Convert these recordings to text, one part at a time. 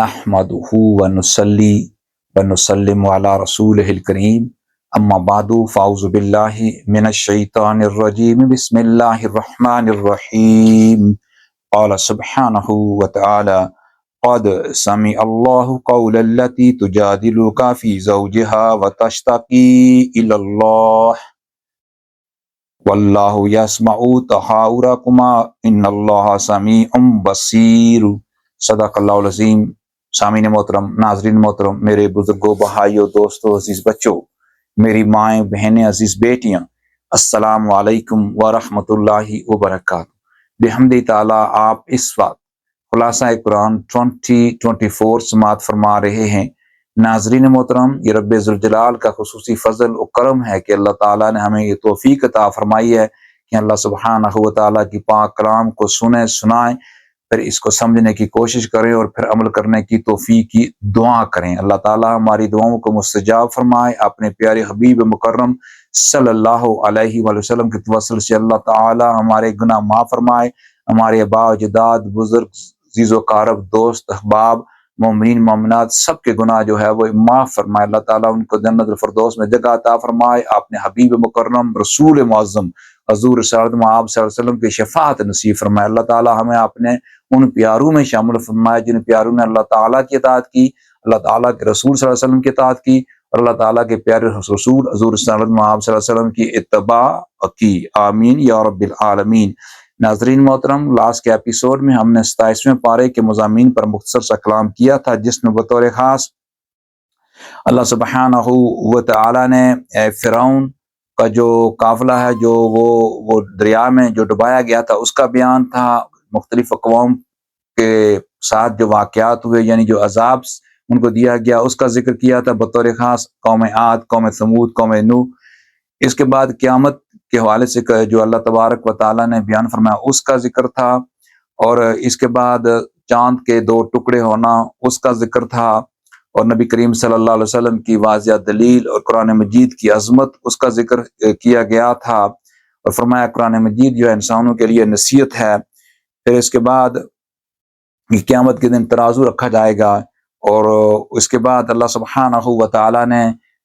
نحمدہ ونصلی ونسلم علی رسولہ الکریم اما بعد فاعوذ باللہ من الشیطان الرجیم بسم اللہ الرحمن الرحیم قال سبحانہ وتعالی قد سمع اللہ قول التی تجادلک فی زوجہا وتشتکی الی اللہ واللہ یسمع تحاورکما ان اللہ سمیع بصیر۔ صدق اللہ العظیم۔ سامعین محترم، ناظرین محترم، میرے بزرگوں، بھائیوں، دوستوں، عزیز بچوں، میری مائیں، بہنیں، عزیز بیٹیاں، السلام علیکم ورحمۃ اللہ وبرکاتہ۔ بحمد تعالیٰ آپ اس وقت خلاصہ قرآن 2024 سماعت فرما رہے ہیں۔ ناظرین محترم، یہ رب ذوالجلال کا خصوصی فضل و کرم ہے کہ اللہ تعالیٰ نے ہمیں یہ توفیق عطا فرمائی ہے کہ اللہ سبحانہ و تعالیٰ کی پاک کلام کو سنیں، سنائیں، پھر اس کو سمجھنے کی کوشش کریں اور پھر عمل کرنے کی توفیق کی دعا کریں۔ اللہ تعالیٰ ہماری دعاؤں کو مستجاب فرمائے۔ اپنے پیارے حبیب مکرم صلی اللہ علیہ وآلہ وسلم کے توسل سے اللہ تعالیٰ ہمارے گناہ معاف فرمائے، ہمارے آباء و اجداد، بزرگ، عزیز و اقارب، دوست، احباب، مومنین، مومنات، سب کے گناہ جو ہے وہ معاف فرمائے۔ اللہ تعالیٰ ان کو جنت الفردوس میں جگہ عطا فرمائے۔ اپنے حبیب مکرم رسول معظم حضور صلی اللہ علیہ وسلم کی شفاعت نصیب فرمائے۔ اللہ تعالیٰ ہمیں اپنے ان پیاروں میں شامل فرمائے جن پیاروں نے اللہ تعالیٰ کی اطاعت کی، اللہ تعالیٰ کے رسول صلی اللہ علیہ وسلم کی اطاعت کی، اور اللہ تعالیٰ کے پیارے رسول حضور صلی اللہ علیہ وسلم کی اتباع کی۔ آمین یا رب العالمین۔ ناظرین محترم، لاسٹ کے ایپیسوڈ میں ہم نے 27ویں پارے کے مضامین پر مختصر سا کلام کیا تھا، جس میں بطور خاص اللہ سبحانہ و تعالیٰ نے فرعون کا جو قافلہ ہے جو وہ دریا میں جو ڈبایا گیا تھا اس کا بیان تھا، مختلف اقوام کے ساتھ جو واقعات ہوئے یعنی جو عذاب ان کو دیا گیا اس کا ذکر کیا تھا، بطور خاص قوم عاد، قوم ثمود، قوم نوح۔ اس کے بعد قیامت کے حوالے سے جو اللہ تبارک و تعالیٰ نے بیان فرمایا اس کا ذکر تھا، اور اس کے بعد چاند کے 2 ٹکڑے ہونا اس کا ذکر تھا، اور نبی کریم صلی اللہ علیہ وسلم کی واضح دلیل اور قرآن مجید کی عظمت اس کا ذکر کیا گیا تھا، اور فرمایا قرآن مجید جو ہے انسانوں کے لیے نصیحت ہے۔ پھر اس کے بعد قیامت کے دن ترازو رکھا جائے گا، اور اس کے بعد اللہ سبحانہ و تعالیٰ نے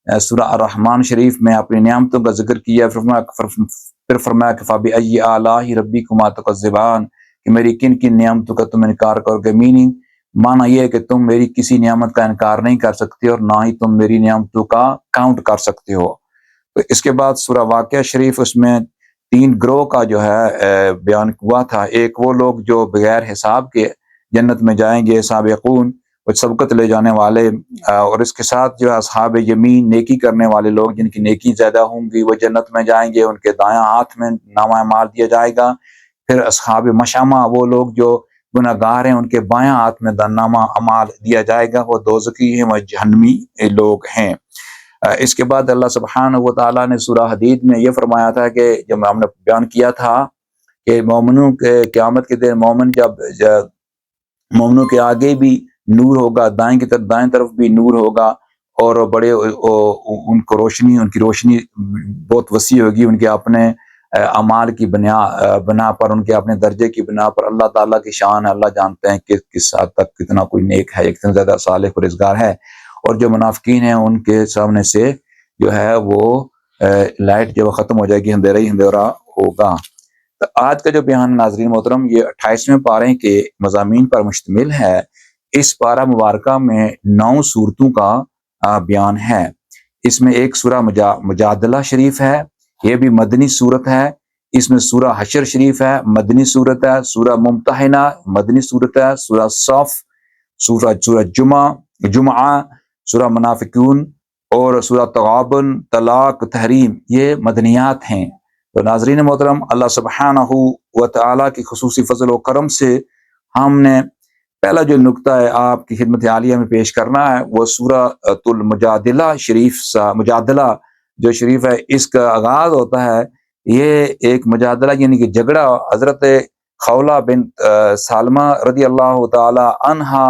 سورہ الرحمن شریف میں اپنی نعمتوں کا ذکر کیا۔ پھر فرمایا کہ فَبِأَيِّ آلَاءِ رَبِّكُمَا تُكَذِّبَانِ، کہ میری کن کن نعمتوں کا تم انکار کرو گے۔ میننگ معنی یہ ہے کہ تم میری کسی نعمت کا انکار نہیں کر سکتے اور نہ ہی تم میری نعمتوں کا کاؤنٹ کر سکتے ہو۔ تو اس کے بعد سورہ واقعہ شریف، اس میں 3 گروہ کا جو ہے بیان ہوا تھا۔ ایک وہ لوگ جو بغیر حساب کے جنت میں جائیں گے، سابقون، وہ سبقت لے جانے والے، اور اس کے ساتھ جو ہے اصحاب یمین، نیکی کرنے والے لوگ جن کی نیکی زیادہ ہوں گی وہ جنت میں جائیں گے، ان کے دایاں ہاتھ میں نامہ اعمال دیا جائے گا۔ پھر اصحاب مشأمہ، وہ لوگ جو گناہ گار ہیں، ان کے بایاں ہاتھ میں نامہ اعمال دیا جائے گا، وہ دوزخی ہیں، وہ جہنمی لوگ ہیں۔ اس کے بعد اللہ سبحانہ و تعالیٰ نے سورہ حدید میں یہ فرمایا تھا کہ جب ہم نے بیان کیا تھا کہ مومنوں کے قیامت کے دن مومنوں کے آگے بھی نور ہوگا، دائیں طرف بھی نور ہوگا، اور بڑے ان کی روشنی بہت وسیع ہوگی، ان کے اپنے اعمال کی بنا پر، ان کے اپنے درجے کی بنا پر۔ اللہ تعالیٰ کی شان ہے، اللہ جانتے ہیں کہ کس حد تک کتنا کوئی نیک ہے، کتنا زیادہ صالح و رزگار ہے، اور جو منافقین ہیں ان کے سامنے سے جو ہے وہ لائٹ جب ختم ہو جائے گی، اندھیرا ہی اندھیرا ہوگا۔ تو آج کا جو بیان ناظرین محترم یہ 28ویں پارے کے مضامین پر مشتمل ہے۔ اس پارہ مبارکہ میں 9 صورتوں کا بیان ہے۔ اس میں ایک سورہ مجادلہ شریف ہے، یہ بھی مدنی صورت ہے۔ اس میں سورہ حشر شریف ہے، مدنی صورت ہے۔ سورہ ممتحنہ مدنی صورت ہے۔ سورہ صف، سورہ جمعہ، سورہ منافقون، اور سورہ تغابن، طلاق، تحریم، یہ مدنیات ہیں۔ تو ناظرین محترم، اللہ سبحانہ و تعالیٰ کی خصوصی فضل و کرم سے ہم نے پہلا جو نقطہ ہے آپ کی خدمت عالیہ میں پیش کرنا ہے وہ سورہ المجادلہ شریف مجادلہ جو شریف ہے، اس کا آغاز ہوتا ہے۔ یہ ایک مجادلہ یعنی کہ جھگڑا حضرت خولہ بنت سالمہ رضی اللہ تعالی عنہا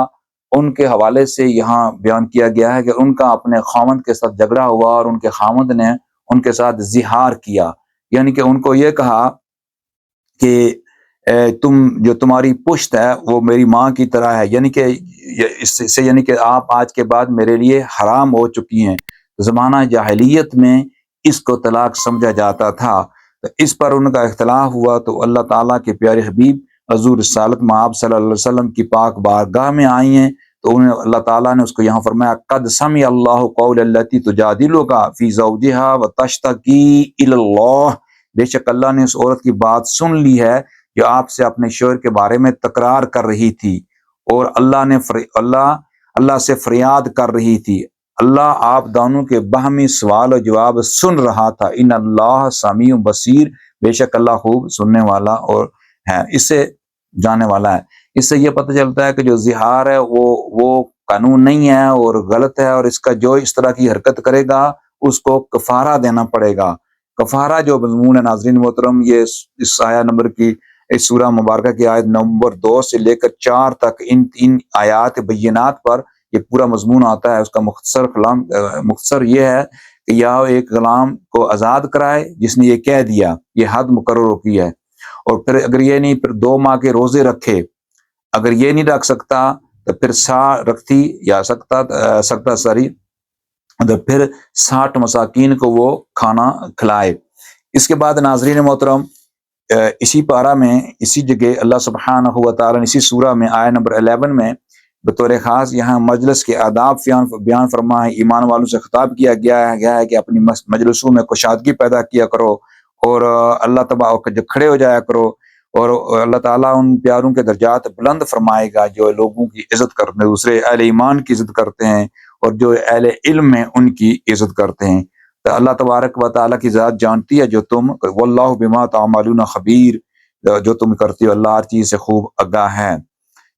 ان کے حوالے سے یہاں بیان کیا گیا ہے کہ ان کا اپنے خاوند کے ساتھ جھگڑا ہوا، اور ان کے خاوند نے ان کے ساتھ زہار کیا، یعنی کہ ان کو یہ کہا کہ تمہاری پشت ہے وہ میری ماں کی طرح ہے، یعنی کہ اس سے یعنی کہ آپ آج کے بعد میرے لیے حرام ہو چکی ہیں۔ زمانہ جاہلیت میں اس کو طلاق سمجھا جاتا تھا، تو اس پر ان کا اختلاف ہوا تو اللہ تعالیٰ کے پیارے حبیب حضور رسالت مآب صلی اللہ علیہ وسلم کی پاک بارگاہ میں آئی ہیں، تو انہیں اللہ تعالیٰ نے اس کو یہاں فرمایا قد سمع اللہ قول التی تجادلک فی زوجہا وتشتکی الی اللہ، بے شک اللہ نے اس عورت کی بات سن لی ہے جو آپ سے اپنے شوہر کے بارے میں تکرار کر رہی تھی اور اللہ سے فریاد کر رہی تھی۔ اللہ آپ دونوں کے باہمی سوال و جواب سن رہا تھا۔ ان اللہ سمیع بصیر، بے شک اللہ خوب سننے والا اور ہے، اس سے جانے والا ہے۔ اس سے یہ پتہ چلتا ہے کہ جو زہار ہے وہ قانون نہیں ہے اور غلط ہے، اور اس کا جو اس طرح کی حرکت کرے گا اس کو کفارہ دینا پڑے گا۔ کفارہ جو مضمون ہے ناظرین محترم، یہ اس آیہ نمبر کی اس سورہ مبارکہ کی آیت نمبر 2 سے لے کر 4 تک ان 3 آیات بینات پر یہ پورا مضمون آتا ہے۔ اس کا مختصر یہ ہے کہ یا ایک غلام کو آزاد کرائے جس نے یہ کہہ دیا، یہ حد مقرر کی ہے، اور پھر اگر یہ نہیں، پھر 2 ماہ کے روزے رکھے، اگر یہ نہیں رکھ سکتا تو پھر سا رکھتی یا سکتا ساری، تو پھر 60 مساکین کو وہ کھانا کھلائے۔ اس کے بعد ناظرین محترم اسی پارہ میں اسی جگہ اللہ سبحانہ و تعالیٰ نے اسی سورہ میں آیہ نمبر 11 میں بطور خاص یہاں مجلس کے آداب بیان فرما ہے۔ ایمان والوں سے خطاب کیا گیا ہے کہ اپنی مجلسوں میں کشادگی پیدا کیا کرو اور اللہ تبارک جب کھڑے ہو جایا کرو، اور اللہ تعالیٰ ان پیاروں کے درجات بلند فرمائے گا جو لوگوں کی عزت کرتے ہیں، دوسرے اہل ایمان کی عزت کرتے ہیں، اور جو اہل علم ہیں ان کی عزت کرتے ہیں۔ تو اللہ تبارک و تعالیٰ کی ذات جانتی ہے جو تم، واللہ بما تعملون خبیر، جو تم کرتی ہو اللہ ہر چیز سے خوب آگاہ ہے۔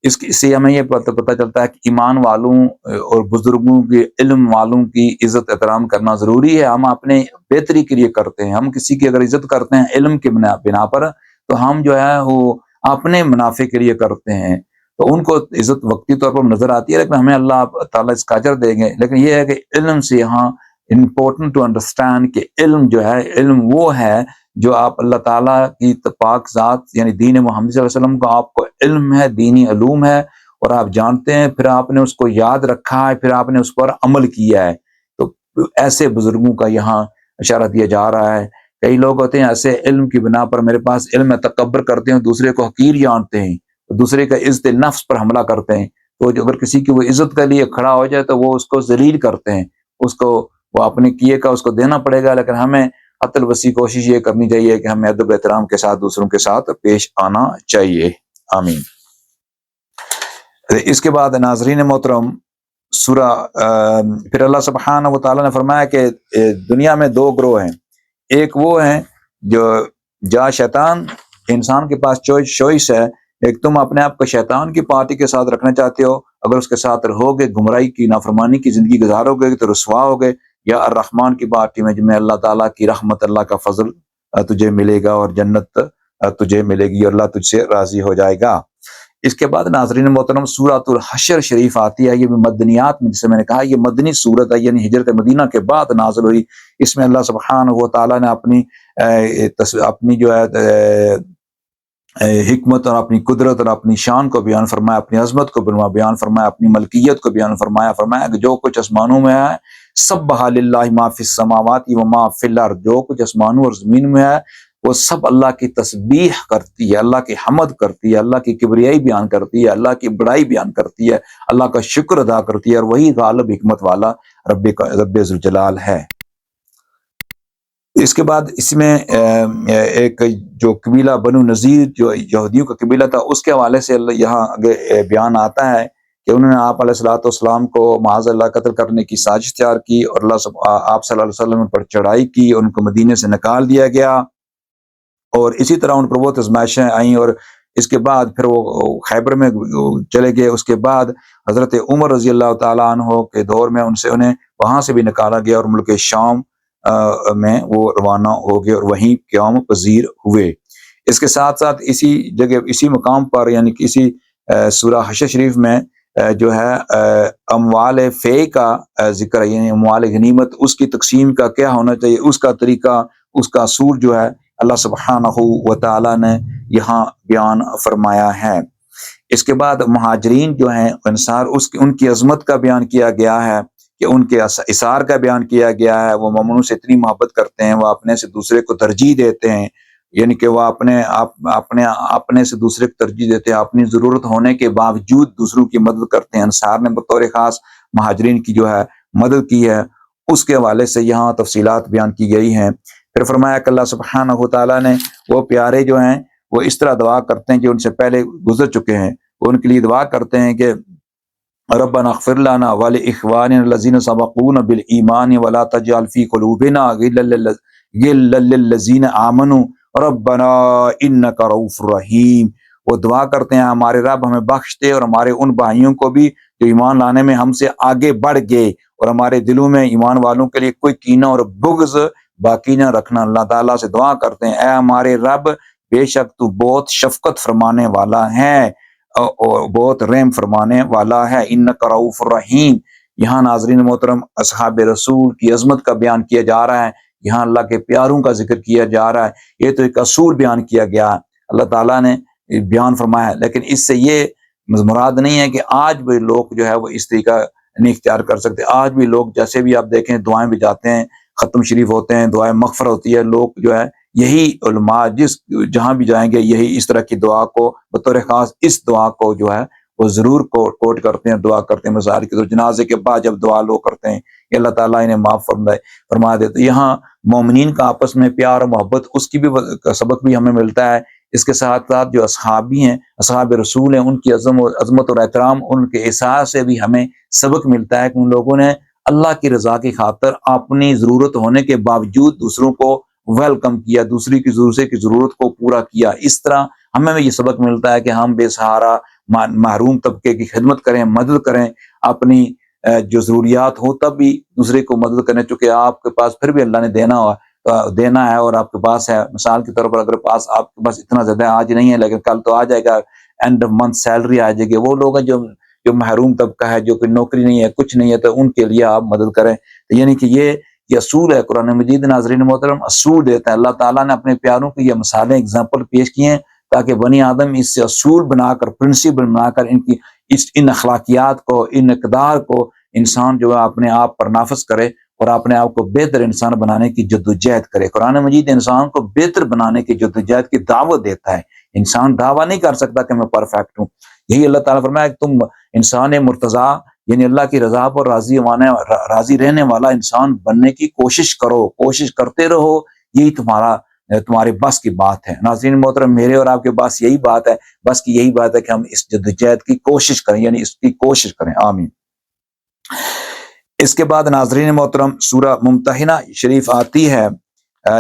اس سے ہمیں یہ پتہ چلتا ہے کہ ایمان والوں اور بزرگوں کے علم والوں کی عزت احترام کرنا ضروری ہے۔ ہم اپنے بہتری کے لیے کرتے ہیں، ہم کسی کی اگر عزت کرتے ہیں علم کے بنا پر، تو ہم جو ہے وہ اپنے منافع کے لیے کرتے ہیں، تو ان کو عزت وقتی طور پر نظر آتی ہے، لیکن ہمیں اللہ تعالیٰ اس کا اجر دیں گے۔ لیکن یہ ہے کہ علم سے یہاں امپورٹنٹ ٹو انڈرسٹینڈ کہ علم جو ہے، علم وہ ہے جو آپ اللہ تعالیٰ کی پاک ذات یعنی دین محمد صلی اللہ علیہ وسلم کا آپ کو علم ہے، دینی علوم ہے، اور آپ جانتے ہیں، پھر آپ نے اس کو یاد رکھا ہے، پھر آپ نے اس پر عمل کیا ہے، تو ایسے بزرگوں کا یہاں اشارہ دیا جا رہا ہے۔ کئی لوگ ہوتے ہیں ایسے علم کی بنا پر میرے پاس علم ہے، تکبر کرتے ہیں، دوسرے کو حقیر جانتے ہیں، دوسرے کا عزت نفس پر حملہ کرتے ہیں، تو اگر کسی کی وہ عزت کے لیے کھڑا ہو جائے تو وہ اس کو ذلیل کرتے ہیں، اس کو وہ اپنے کیے کا اس کو دینا پڑے گا۔ لیکن ہمیں حتی الوسیع کوشش یہ کرنی چاہیے کہ ہمیں ادب احترام کے ساتھ دوسروں کے ساتھ پیش آنا چاہیے۔ آمین۔ اس کے بعد ناظرین محترم سورہ پھر اللہ سبحانہ و تعالیٰ نے فرمایا کہ دنیا میں 2 گروہ ہیں، ایک وہ ہیں جو شیطان انسان کے پاس چوائس ہے، ایک تم اپنے آپ کو شیطان کی پارٹی کے ساتھ رکھنا چاہتے ہو، اگر اس کے ساتھ رہو گے گمراہی کی نافرمانی کی زندگی گزارو گے تو رسوا ہوگے، یا الرحمن کی پارٹی میں جن میں اللہ تعالیٰ کی رحمت، اللہ کا فضل تجھے ملے گا اور جنت تجھے ملے گی اور اللہ تجھ سے راضی ہو جائے گا۔ اس کے بعد ناظرین محترم سورۃ الحشر شریف آتی ہے، یہ بھی مدنیات میں، جسے میں نے کہا یہ مدنی سورت ہے، یعنی ہجرت مدینہ کے بعد نازل ہوئی۔ اس میں اللہ سبحانہ و تعالیٰ نے اپنی جو ہے حکمت اور اپنی قدرت اور اپنی شان کو بیان فرمایا، اپنی عظمت کو بیان فرمایا، اپنی ملکیت کو بیان فرمایا کہ جو کچھ آسمانوں میں ہے سبح للہ ما فی السماوات و ما فی الارض، جو کچھ آسمانوں اور زمین میں ہے وہ سب اللہ کی تسبیح کرتی ہے، اللہ کی حمد کرتی ہے، اللہ کی کبریائی بیان کرتی ہے، اللہ کی بڑائی بیان کرتی ہے، اللہ کا شکر ادا کرتی ہے، اور وہی غالب حکمت والا رب ذوالجلال ہے۔ اس کے بعد اس میں ایک جو قبیلہ بنو نذیر جو یہودیوں کا قبیلہ تھا، اس کے حوالے سے یہاں آگے بیان آتا ہے کہ انہوں نے آپ علیہ الصلوۃ والسلام کو معاذ اللہ قتل کرنے کی سازش تیار کی، اور آپ صلی اللہ علیہ وسلم پر چڑھائی کی، ان کو مدینے سے نکال دیا گیا، اور اسی طرح ان پر بہت آزمائشیں آئیں، اور اس کے بعد پھر وہ خیبر میں چلے گئے۔ اس کے بعد حضرت عمر رضی اللہ تعالیٰ عنہ کے دور میں انہیں وہاں سے بھی نکالا گیا اور ملک شام میں وہ روانہ ہو گئے اور وہیں قیام پذیر ہوئے۔ اس کے ساتھ ساتھ اسی جگہ اسی مقام پر یعنی کہ اسی سورہ حشر شریف میں جو ہے اموال فے کا ذکر ہے، یعنی اموال غنیمت، اس کی تقسیم کا کیا ہونا چاہیے، اس کا طریقہ، اس کا اصول جو ہے اللہ سبحانہ و تعالیٰ نے یہاں بیان فرمایا ہے۔ اس کے بعد مہاجرین جو ہیں انصار، ان کی عظمت کا بیان کیا گیا ہے کہ ان کے اثار کا بیان کیا گیا ہے، وہ مومنوں سے اتنی محبت کرتے ہیں، وہ اپنے سے دوسرے کو ترجیح دیتے ہیں، یعنی کہ وہ اپنے سے دوسرے کو ترجیح دیتے ہیں، اپنی ضرورت ہونے کے باوجود دوسروں کی مدد کرتے ہیں۔ انصار نے بطور خاص مہاجرین کی جو ہے مدد کی ہے، اس کے حوالے سے یہاں تفصیلات بیان کی گئی ہیں۔ پھر فرمایا کہ اللہ سبحانہ و تعالیٰ نے وہ پیارے جو ہیں وہ اس طرح دعا کرتے ہیں جو ان سے پہلے گزر چکے ہیں، وہ ان کے لیے دعا کرتے ہیں کہ ربنا اغفر لنا ولاخواننا الذین سبقونا بالایمان ولا تجعل فی قلوبنا غلا للذین آمنوا ربنا انک رؤوف رحیم۔ وہ دعا کرتے ہیں ہمارے رب ہمیں بخش دے اور ہمارے ان بھائیوں کو بھی جو ایمان لانے میں ہم سے آگے بڑھ گئے، اور ہمارے دلوں میں ایمان والوں کے لیے کوئی کینہ اور بغض باقی نہ رکھنا۔ اللہ تعالیٰ سے دعا کرتے ہیں اے ہمارے رب، بے شک تو بہت شفقت فرمانے والا ہے اور بہت رحم فرمانے والا ہے، انک رؤوف رحیم۔ یہاں ناظرین محترم اصحاب رسول کی عظمت کا بیان کیا جا رہا ہے، یہاں اللہ کے پیاروں کا ذکر کیا جا رہا ہے۔ یہ تو ایک اصول بیان کیا گیا ہے، اللہ تعالیٰ نے بیان فرمایا ہے، لیکن اس سے یہ مراد نہیں ہے کہ آج بھی لوگ جو ہے وہ اس طریقہ نہیں اختیار کر سکتے۔ آج بھی لوگ جیسے بھی آپ دیکھیں دعائیں بھی جاتے ہیں، ختم شریف ہوتے ہیں، دعائیں مغفرت ہوتی ہے، لوگ جو ہے یہی علماء جہاں بھی جائیں گے یہی اس طرح کی دعا کو بطور خاص اس دعا کو جو ہے وہ ضرور کوٹ کرتے ہیں، دعا کرتے ہیں مزار کے جنازے کے بعد جب دعا لوگ کرتے ہیں کہ اللہ تعالیٰ انہیں معاف فرما دے۔ تو یہاں مومنین کا آپس میں پیار اور محبت اس کی بھی سبق بھی ہمیں ملتا ہے۔ اس کے ساتھ ساتھ جو اصحابی ہیں، اصحاب رسول ہیں، ان کی عظمت اور احترام، ان کے احساس سے بھی ہمیں سبق ملتا ہے کہ ان لوگوں نے اللہ کی رضا کی خاطر اپنی ضرورت ہونے کے باوجود دوسروں کو ویلکم کیا، دوسری کی ضرورت کو پورا کیا۔ اس طرح ہمیں یہ سبق ملتا ہے کہ ہم بے سہارا محروم طبقے کی خدمت کریں، مدد کریں، اپنی جو ضروریات ہو تب بھی دوسرے کو مدد کریں، چونکہ آپ کے پاس پھر بھی اللہ نے دینا ہے اور آپ کے پاس ہے۔ مثال کے طور پر اگر آپ کے پاس اتنا زیادہ آج نہیں ہے لیکن کل تو آ جائے گا، اینڈ آف منتھ سیلری آ جائے گی۔ وہ لوگ ہیں جو محروم طبقہ ہے، جو کوئی نوکری نہیں ہے، کچھ نہیں ہے، تو ان کے لیے آپ مدد کریں۔ یعنی کہ یہ اصول ہے، قرآن مجید ناظرین محترم اصول دیتا ہے۔ اللہ تعالیٰ نے اپنے پیاروں کی یہ مثالیں اگزامپل پیش کی ہیں تاکہ بنی آدم اس سے اصول بنا کر، پرنسپل بنا کر ان اخلاقیات کو، ان اقدار کو انسان جو ہے اپنے آپ پر نافذ کرے اور اپنے آپ کو بہتر انسان بنانے کی جدوجہد کرے۔ قرآن مجید انسان کو بہتر بنانے کی جدوجہد کی دعوت دیتا ہے۔ انسان دعویٰ نہیں کر سکتا کہ میں پرفیکٹ ہوں۔ یہی اللہ تعالیٰ فرمایا کہ تم انسان مرتضیٰ یعنی اللہ کی رضا پر راضی رہنے والا انسان بننے کی کوشش کرو، کوشش کرتے رہو، یہی تمہارے بس کی بات ہے۔ ناظرین محترم، میرے اور آپ کے پاس یہی بات ہے، بس کی یہی بات ہے کہ ہم اس جدوجہد کی کوشش کریں، یعنی اس کی کوشش کریں۔ آمین۔ اس کے بعد ناظرین محترم سورہ ممتحنہ شریف آتی ہے،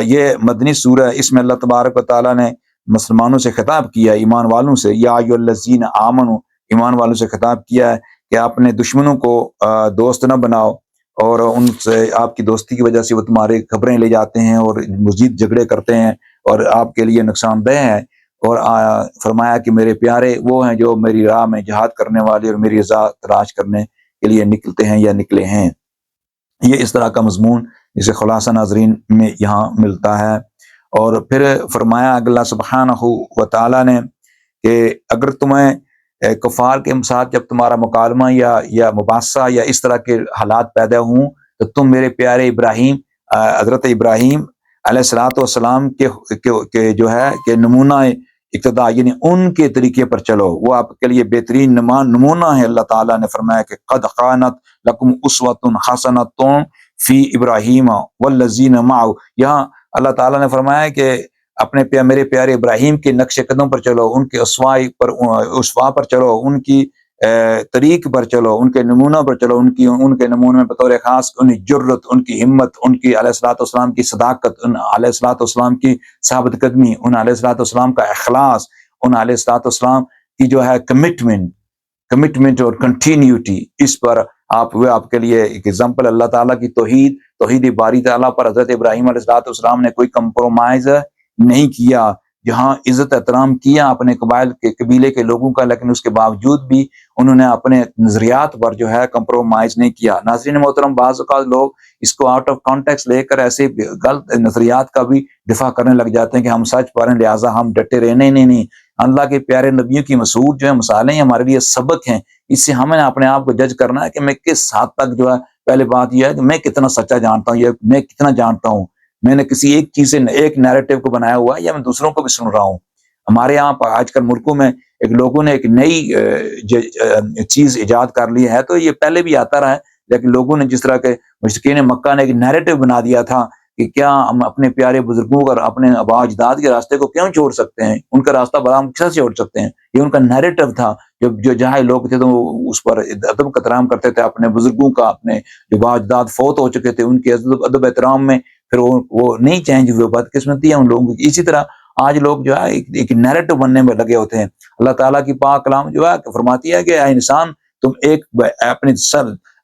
یہ مدنی سورہ ہے۔ اس میں اللہ تبارک و تعالیٰ نے مسلمانوں سے خطاب کیا ہے، ایمان والوں سے، یا ایھا الذین آمنوا، ایمان والوں سے خطاب کیا ہے کہ اپنے دشمنوں کو دوست نہ بناؤ، اور ان سے آپ کی دوستی کی وجہ سے وہ تمہارے خبریں لے جاتے ہیں اور مزید جھگڑے کرتے ہیں اور آپ کے لیے نقصان دہ ہے۔ اور فرمایا کہ میرے پیارے وہ ہیں جو میری راہ میں جہاد کرنے والے اور میری رضا تلاش کرنے کے لیے نکلتے ہیں یا نکلے ہیں۔ یہ اس طرح کا مضمون جسے خلاصہ ناظرین میں یہاں ملتا ہے۔ اور پھر فرمایا اللہ سبحانہ و تعالیٰ نے کہ اگر تمہیں کفار کے ساتھ جب تمہارا مکالمہ یا مباحثہ یا اس طرح کے حالات پیدا ہوں تو تم میرے پیارے ابراہیم، حضرت ابراہیم علیہ الصلوۃ والسلام کے جو ہے کہ نمونہ اقتداء یعنی ان کے طریقے پر چلو، وہ آپ کے لیے بہترین نمونہ ہے۔ اللہ تعالیٰ نے فرمایا کہ قد کانت لکم اسوۃ حسنۃ فی ابراہیم والذین معہ۔ یہاں اللہ تعالیٰ نے فرمایا کہ اپنے میرے پیارے ابراہیم کے نقش قدم پر چلو، ان کے اسوا پر چلو، ان کی طریق پر چلو، ان کے نمونہ پر چلو، ان کے نمونے میں بطور خاص ان کی جرت، ان کی ہمت، ان کی علیہ الصلوۃ والسلام کی صداقت، ان علیہ الصلوۃ والسلام کی ثابت قدمی، ان علیہ الصلوۃ والسلام کا اخلاص، ان علیہ الصلوۃ والسلام کی جو ہے کمٹمنٹ اور کنٹینیوٹی، اس پر آپ کے لیے ایک ایگزامپل اللہ تعالیٰ کی توحید باری تعالیٰ پر حضرت ابراہیم علیہ الصلوۃ والسلام نے کوئی کمپرومائز نہیں کیا، جہاں عزت احترام کیا اپنے قبیلے کے لوگوں کا، لیکن اس کے باوجود بھی انہوں نے اپنے نظریات پر جو ہے کمپرومائز نہیں کیا۔ ناظرین محترم، بعض اوقات لوگ اس کو آؤٹ آف کانٹیکسٹ لے کر ایسے غلط نظریات کا بھی دفاع کرنے لگ جاتے ہیں کہ ہم سچ پا رہے ہیں لہٰذا ہم ڈٹے رہے۔ نہیں، اللہ کے پیارے نبیوں کی مسعود جو ہے مثالیں ہمارے لیے سبق ہیں. اس سے ہمیں اپنے آپ کو جج کرنا ہے کہ میں کس حد تک جو ہے، پہلے بات یہ ہے کہ میں کتنا سچا جانتا ہوں، یا میں کتنا جانتا ہوں، میں نے کسی ایک چیز سے ایک نیریٹو کو بنایا ہوا ہے یا میں دوسروں کو بھی سن رہا ہوں. ہمارے یہاں آج کل ملکوں میں ایک لوگوں نے ایک نئی چیز ایجاد کر لی ہے، تو یہ پہلے بھی آتا رہا ہے، لیکن لوگوں نے جس طرح کے مشرکین مکہ نے ایک نیریٹو بنا دیا تھا کہ کیا ہم اپنے پیارے بزرگوں اور اپنے آباء اجداد کے راستے کو کیوں چھوڑ سکتے ہیں، ان کا راستہ برام کیسے چھوڑ سکتے ہیں. یہ ان کا نیریٹو تھا. جو جہاں لوگ تھے تو اس پر ادب احترام کرتے تھے اپنے بزرگوں کا، اپنے جو آباء اجداد فوت ہو چکے تھے ان کے ادب احترام میں، پھر وہ نہیں چینج ہوئے. بدقسمتی ہے ان لوگوں کی. اسی طرح آج لوگ جو ہے ایک نیریٹو بننے میں لگے ہوتے ہیں. اللہ تعالیٰ کی پاک کلام جو ہے فرماتی ہے کہ اے انسان، تم ایک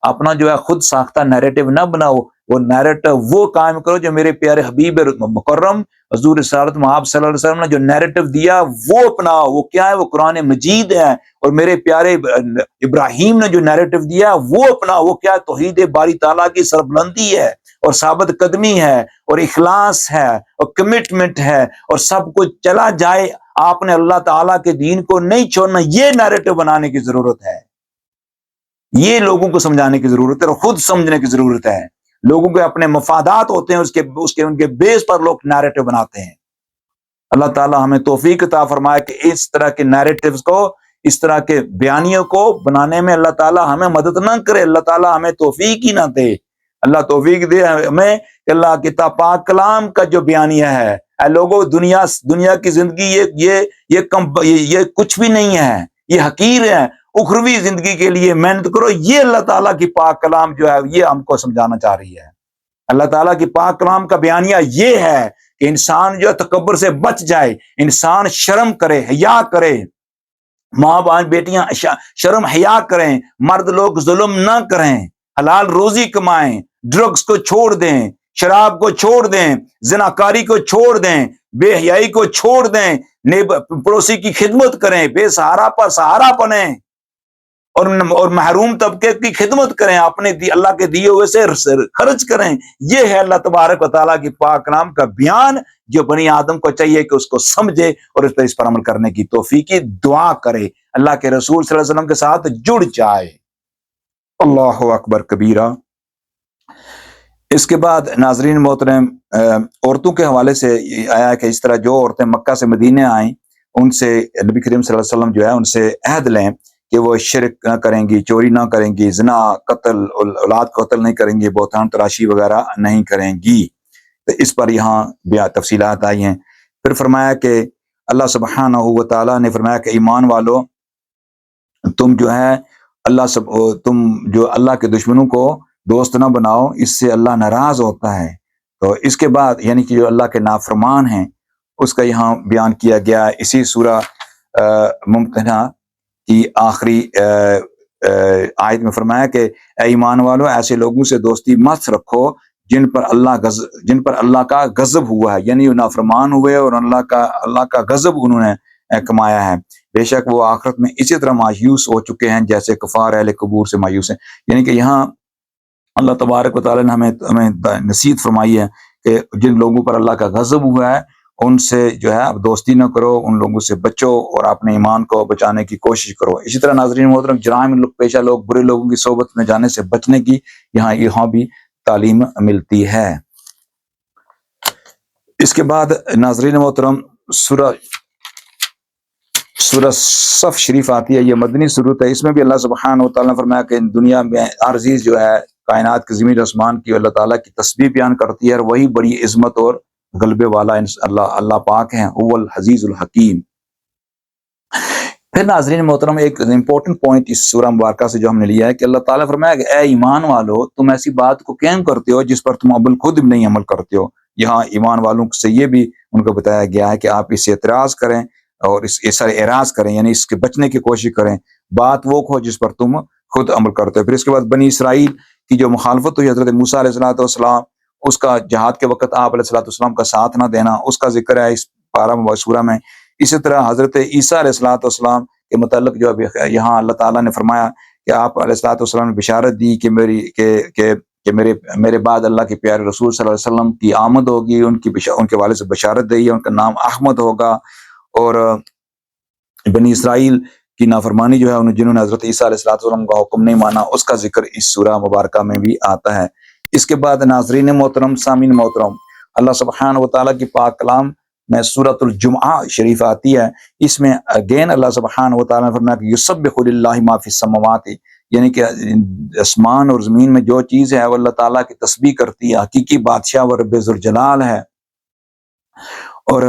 اپنا جو ہے خود ساختہ نیریٹو نہ بناؤ، وہ نیریٹو وہ قائم کرو جو میرے پیارے حبیب مکرم حضور رسالت محمد صلی اللہ علیہ وسلم نے جو نیریٹو دیا وہ اپناؤ. وہ کیا ہے؟ وہ قرآن مجید ہے. اور میرے پیارے ابراہیم نے جو نیریٹو دیا وہ اپناؤ. وہ کیا؟ توحید باری تعالیٰ کی سربلندی ہے اور ثابت قدمی ہے اور اخلاص ہے اور کمٹمنٹ ہے، اور سب کچھ چلا جائے آپ نے اللہ تعالیٰ کے دین کو نہیں چھوڑنا. یہ نیریٹو بنانے کی ضرورت ہے، یہ لوگوں کو سمجھانے کی ضرورت ہے اور خود سمجھنے کی ضرورت ہے. لوگوں کے اپنے مفادات ہوتے ہیں، ان کے بیس پر لوگ نیریٹو بناتے ہیں. اللہ تعالیٰ ہمیں توفیق عطا فرمائے کہ اس طرح کے نیریٹوز کو، اس طرح کے بیانیوں کو بنانے میں اللہ تعالیٰ ہمیں مدد نہ کرے. اللہ تعالیٰ ہمیں توفیق ہی نہ دے. اللہ توفیق دے ہمیں کہ اللہ کی پاک کلام کا جو بیانیہ ہے، اے لوگوں، دنیا کی زندگی یہ کچھ بھی نہیں ہے، یہ حقیر ہے. اخروی زندگی کے لیے محنت کرو. یہ اللہ تعالیٰ کی پاک کلام جو ہے یہ ہم کو سمجھانا چاہ رہی ہے. اللہ تعالیٰ کی پاک کلام کا بیانیہ یہ ہے کہ انسان جو تکبر سے بچ جائے، انسان شرم کرے، حیا کرے، ماں باپ بیٹیاں شرم حیا کریں، مرد لوگ ظلم نہ کریں، حلال روزی کمائیں، ڈرگز کو چھوڑ دیں، شراب کو چھوڑ دیں، زناکاری کو چھوڑ دیں، بے حیائی کو چھوڑ دیں، پڑوسی کی خدمت کریں، بے سہارا پر سہارا بنیں، اور محروم طبقے کی خدمت کریں، اپنے اللہ کے دیے ہوئے سے خرچ کریں. یہ ہے اللہ تبارک و تعالیٰ کی پاک کلام کا بیان، جو بنی آدم کو چاہیے کہ اس کو سمجھے اور اس پر عمل کرنے کی توفیق کی دعا کرے، اللہ کے رسول صلی اللہ علیہ وسلم کے ساتھ جڑ جائے. اللہ اکبر کبیرہ. اس کے بعد ناظرین محترم، عورتوں کے حوالے سے آیا کہ اس طرح جو عورتیں مکہ سے مدینے آئیں، ان سے نبی کریم صلی اللہ علیہ وسلم جو ہے ان سے عہد لیں کہ وہ شرک نہ کریں گی، چوری نہ کریں گی، زنا، قتل، اولاد کو قتل نہیں کریں گی، بہتان تراشی وغیرہ نہیں کریں گی. تو اس پر یہاں تفصیلات آئی ہیں. پھر فرمایا کہ اللہ سبحانہ و تعالیٰ نے فرمایا کہ ایمان والو، تم جو ہے تم جو اللہ کے دشمنوں کو دوست نہ بناؤ، اس سے اللہ ناراض ہوتا ہے. تو اس کے بعد یعنی کہ جو اللہ کے نافرمان ہیں اس کا یہاں بیان کیا گیا. اسی سورہ ممتحنہ کی آخری آیت میں فرمایا کہ اے ایمان والو، ایسے لوگوں سے دوستی مت رکھو جن پر اللہ کا غضب ہوا ہے، یعنی وہ نافرمان ہوئے اور اللہ کا غضب انہوں نے کمایا ہے. بے شک وہ آخرت میں اسی طرح مایوس ہو چکے ہیں جیسے کفار اہل قبور سے مایوس ہیں. یعنی کہ یہاں اللہ تبارک و تعالیٰ نے ہمیں نصیحت فرمائی ہے کہ جن لوگوں پر اللہ کا غضب ہوا ہے ان سے جو ہے اب دوستی نہ کرو، ان لوگوں سے بچو اور اپنے ایمان کو بچانے کی کوشش کرو. اسی طرح ناظرین محترم، جرائم پیشہ لوگ، برے لوگوں کی صحبت میں جانے سے بچنے کی یہاں بھی تعلیم ملتی ہے. اس کے بعد ناظرین محترم سورہ صف شریف آتی ہے. یہ مدنی سورت ہے. اس میں بھی اللہ سبحانہ و تعالیٰ نے فرمایا کہ دنیا میں عزیز جو ہے کائنات کے زمین آسمان کی اللہ تعالیٰ کی تسبیح بیان کرتی ہے، اور وہی بڑی عظمت اور غلبے والا اللہ پاک ہیں، هو العزیز الحکیم. پھر ناظرین محترم ایک امپورٹنٹ پوائنٹ اس سورہ مبارکہ سے جو ہم نے لیا ہے کہ اللہ تعالیٰ فرمایا کہ اے ایمان والو، تم ایسی بات کو کیوں کرتے ہو جس پر تم خود بھی نہیں عمل کرتے ہو. یہاں ایمان والوں سے یہ بھی ان کو بتایا گیا ہے کہ آپ اس سے اعتراض کریں اور اس سے اعراض کریں، یعنی اس کے بچنے کی کوشش کریں. بات وہ ہو جس پر تم خود عمل کرتے ہو. پھر اس کے بعد بنی اسرائیل کی جو مخالفت ہوئی حضرت موسیٰ علیہ السلام، اس کا جہاد کے وقت آپ علیہ السلام کا ساتھ نہ دینا، اس کا ذکر ہے اس پارہ سورہ میں. اسی طرح حضرت عیسیٰ علیہ السلام کے متعلق جو یہاں اللہ تعالیٰ نے فرمایا کہ آپ علیہ السلام نے بشارت دی کہ میرے بعد اللہ کے پیارے رسول صلی اللہ علیہ وسلم کی آمد ہوگی، ان کے والد سے بشارت دی ہے، ان کا نام احمد ہوگا، اور بنی اسرائیل کی نافرمانی جو ہے جنہوں نے حضرت عیسیٰ علیہ السلام کا حکم نہیں مانا، اس کا ذکر اس سورہ مبارکہ میں بھی آتا ہے۔ اس کے بعد ناظرین محترم، سامعین محترم، اللہ سبحانہ و تعالیٰ کی پاک کلام میں سورۃ الجمعہ شریف آتی ہے، اس میں اگین اللہ سبحانہ و تعالیٰ نے فرمایا کہ یسبح للہ ما فی السماوات، یعنی کہ آسمان اور زمین میں جو چیز ہے وہ اللہ تعالیٰ کی تسبیح کرتی ہے، حقیقی بادشاہ و رب ذوالجلال ہے۔ اور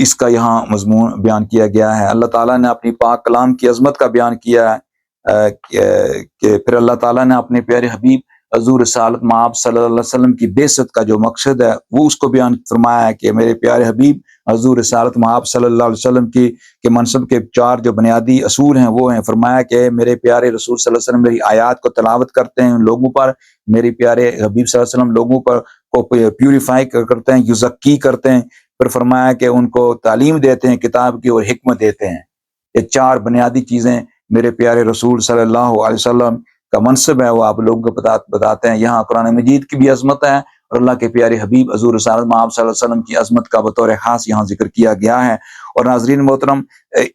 اس کا یہاں مضمون بیان کیا گیا ہے۔ اللہ تعالیٰ نے اپنی پاک کلام کی عظمت کا بیان کیا ہے کہ پھر اللہ تعالیٰ نے اپنے پیارے حبیب حضور رسالت مآب صلی اللہ علیہ وسلم کی بعثت کا جو مقصد ہے وہ اس کو بیان فرمایا ہے کہ میرے پیارے حبیب حضور رسالت مآب صلی اللہ علیہ وسلم کے منصب کے 4 جو بنیادی اصول ہیں وہ ہیں، فرمایا کہ میرے پیارے رسول صلی اللہ علیہ وسلم میری آیات کو تلاوت کرتے ہیں لوگوں پر، میرے پیارے حبیب صلی اللہ علیہ وسلم لوگوں پر کو پیوریفائی کرتے ہیں، یزکی کرتے ہیں، پھر فرمایا کہ ان کو تعلیم دیتے ہیں کتاب کی اور حکمت دیتے ہیں۔ یہ 4 بنیادی چیزیں میرے پیارے رسول صلی اللہ علیہ وسلم کا منصب ہے، وہ آپ لوگوں کو بتاتے ہیں۔ یہاں قرآن مجید کی بھی عظمت ہے اور اللہ کے پیارے حبیب حضور رسالت مآب صلی اللہ علیہ وسلم کی عظمت کا بطور خاص یہاں ذکر کیا گیا ہے۔ اور ناظرین محترم،